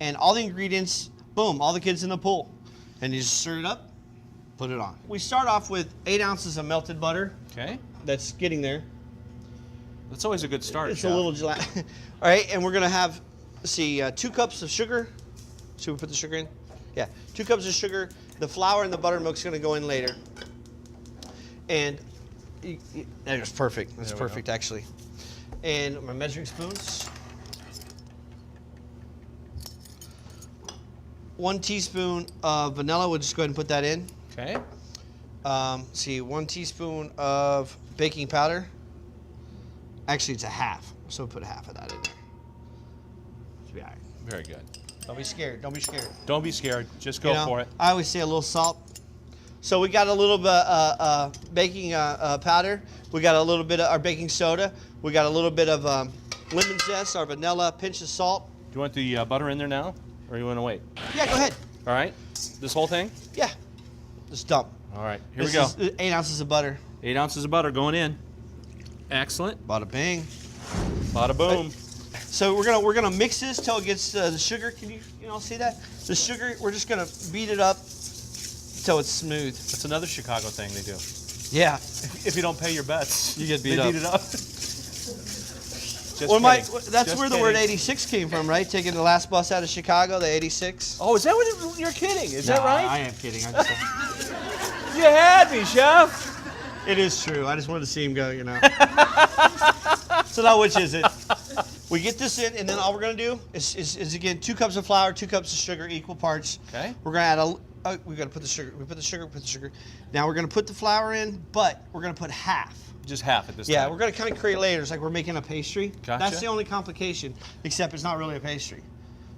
and all the ingredients, boom, all the kids in the pool. And you just stir it up, put it on. We start off with 8 ounces of melted butter. Okay. That's getting there. That's always a good start, It's Chef. a little gelatin. All right, and we're gonna have, let's see, 2 cups of sugar. Should we put the sugar in? Yeah, 2 cups of sugar. The flour and the buttermilk's gonna go in later. And that was perfect. That's perfect, actually. And my measuring spoons. 1 teaspoon of vanilla. We'll just go ahead and put that in. Okay. See, 1 teaspoon of baking powder. Actually, it's a half, so we'll put half of that in there. Should be all right. Very good. Don't be scared. Don't be scared. Don't be scared. Just go for it. I always say a little salt. So we got a little bit baking powder. We got a little bit of our baking soda. We got a little bit of lemon zest, our vanilla, pinch of salt. Do you want the butter in there now, or you want to wait? Yeah, go ahead. All right. This whole thing? Yeah. Just dump. All right. Here we go. This is 8 ounces of butter. 8 ounces of butter going in. Excellent. Bada bing. Bada boom. So we're gonna mix this till it gets the sugar. Can you see that? The sugar. We're just gonna beat it up till it's smooth. That's another Chicago thing they do. Yeah. If you don't pay your bets, you get beat up. They beat it up. That's where the word 86 came from, right? Taking the last bus out of Chicago, the 86. Oh, is that what you're kidding? Is that right? I am kidding. You had me, Chef. It is true. I just wanted to see him go, So now which is it? We get this in, and then all we're going to do is again 2 cups of flour, 2 cups of sugar, equal parts. Okay. We're going to add we got to put the sugar. We put the sugar. Now we're going to put the flour in, but we're going to put half. Just half at this time. Yeah, we're going to kind of create layers like we're making a pastry. Gotcha. That's the only complication, except it's not really a pastry.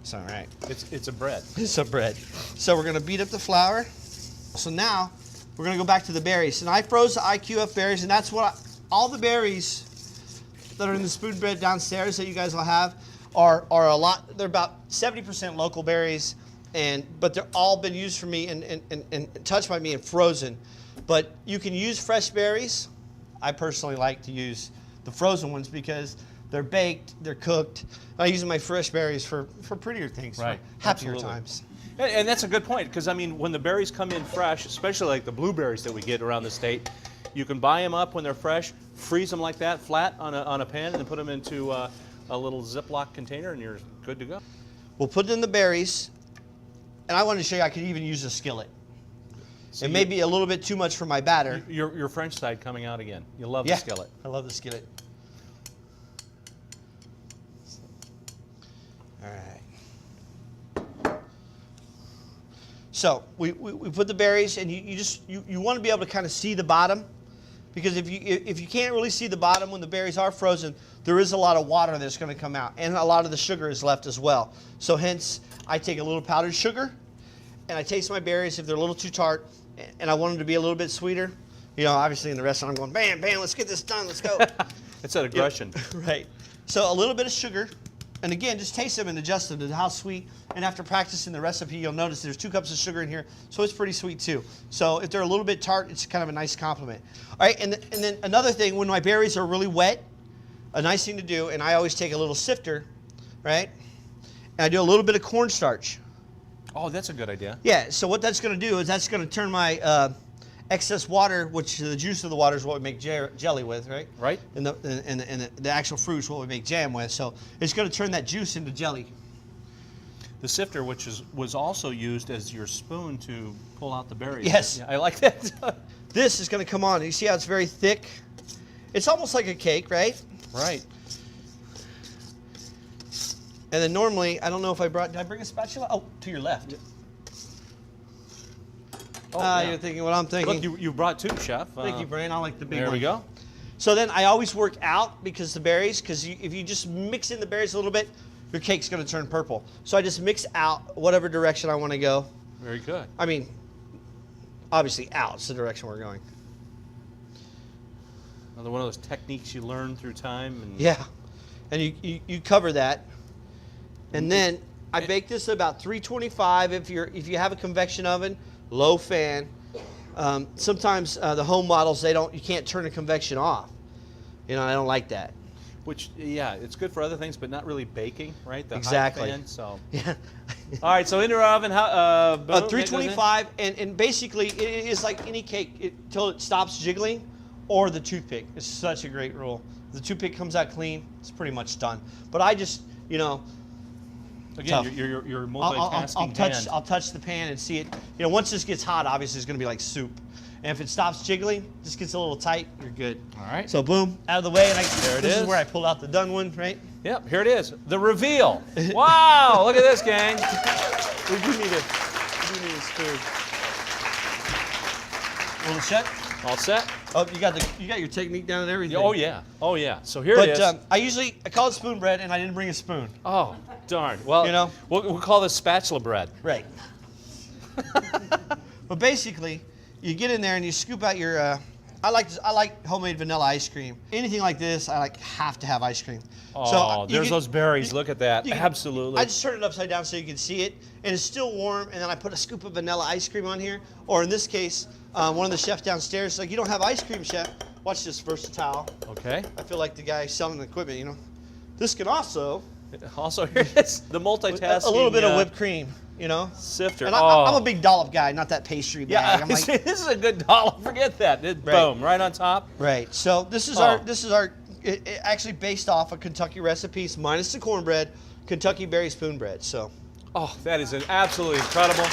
It's all right. It's a bread. It's a bread. So we're going to beat up the flour. So now we're going to go back to the berries. And I froze the IQF berries, and that's what all the berries that are in the spoon bread downstairs that you guys will have are a lot. They're about 70% local berries, but they're all been used for me and touched by me and frozen. But you can use fresh berries. I personally like to use the frozen ones because they're baked, they're cooked. I use my fresh berries for prettier things, right? Happier Absolutely. times. And that's a good point, because I mean, when the berries come in fresh, especially like the blueberries that we get around the state, you can buy them up when they're fresh, freeze them like that, flat on a pan, and then put them into a little Ziploc container, and you're good to go. We'll put in the berries, and I wanted to show you I could even use a skillet. So it may be a little bit too much for my batter. Your French side coming out again. You love the skillet. I love the skillet. All right. So we put the berries, and you want to be able to kind of see the bottom, because if you can't really see the bottom when the berries are frozen, there is a lot of water that's going to come out, and a lot of the sugar is left as well. So hence, I take a little powdered sugar, and I taste my berries if they're a little too tart, and I want them to be a little bit sweeter. Obviously in the restaurant, I'm going, bam, bam, let's get this done, let's go. It's that aggression. Right. So a little bit of sugar, and again, just taste them and adjust them to how sweet. And after practicing the recipe, you'll notice there's 2 cups of sugar in here, so it's pretty sweet too. So if they're a little bit tart, it's kind of a nice compliment. All right, and then another thing, when my berries are really wet, a nice thing to do, and I always take a little sifter, right? And I do a little bit of cornstarch. Oh, that's a good idea. Yeah, so what that's going to do is that's going to turn my excess water, which the juice of the water is what we make jelly with, right? Right. And the actual fruit is what we make jam with. So it's going to turn that juice into jelly. The sifter, which was also used as your spoon to pull out the berries. Yes. Yeah, I like that. This is going to come on. You see how it's very thick? It's almost like a cake, right? Right. And then normally, I don't know if did I bring a spatula? Oh, to your left. Oh, yeah. You're thinking what I'm thinking. Look, you brought 2, Chef. Thank you, Brian. I like the big one. There we go. So then I always work out because if you just mix in the berries a little bit, your cake's going to turn purple. So I just mix out whatever direction I want to go. Very good. I mean, obviously out's the direction we're going. Another one of those techniques you learn through time. And yeah. And you cover that. And then I bake this at about 325 if you have a convection oven, low fan. Sometimes the home models you can't turn the convection off. I don't like that. Which, yeah, it's good for other things, but not really baking, right? The Exactly. high fan, so. Yeah. All right, so in your oven, how, boom, 325, and basically it is like any cake until it stops jiggling, or the toothpick. It's such a great rule. The toothpick comes out clean, it's pretty much done. But I just, you know, again, you're multitasking. I'll touch the pan and see it. You know, once this gets hot, obviously it's going to be like soup. And if it stops jiggling, just gets a little tight, you're good. All right. So boom, out of the way, and this is is where I pulled out the done one, right? Yep, here it is. The reveal. Wow, look at this, gang. We do need a spoon. Will it shut? All set? Oh, you got your technique down and everything. Oh yeah, oh yeah. So here it is. But I call it spoon bread, and I didn't bring a spoon. Oh, darn. Well, you know, we'll call this spatula bread. Right. But basically, you get in there and you scoop out your. I like homemade vanilla ice cream. Anything like this, I have to have ice cream. Oh, there's those berries. Look at that. Absolutely. I just turn it upside down so you can see it, and it's still warm. And then I put a scoop of vanilla ice cream on here. Or in this case, one of the chefs downstairs is like, "You don't have ice cream, chef." Watch this, versatile. Okay. I feel like the guy selling the equipment. You know, this can also. Also, here it is. The multitasking. A little bit of whipped cream. You know, sifter. And I'm a big dollop guy, not that pastry bag. Yeah, I'm like, this is a good dollop. Forget that. Boom, right on top. Right. So this is our actually based off of Kentucky recipes minus the cornbread, Kentucky Berry Spoonbread. So. Oh, that is absolutely incredible.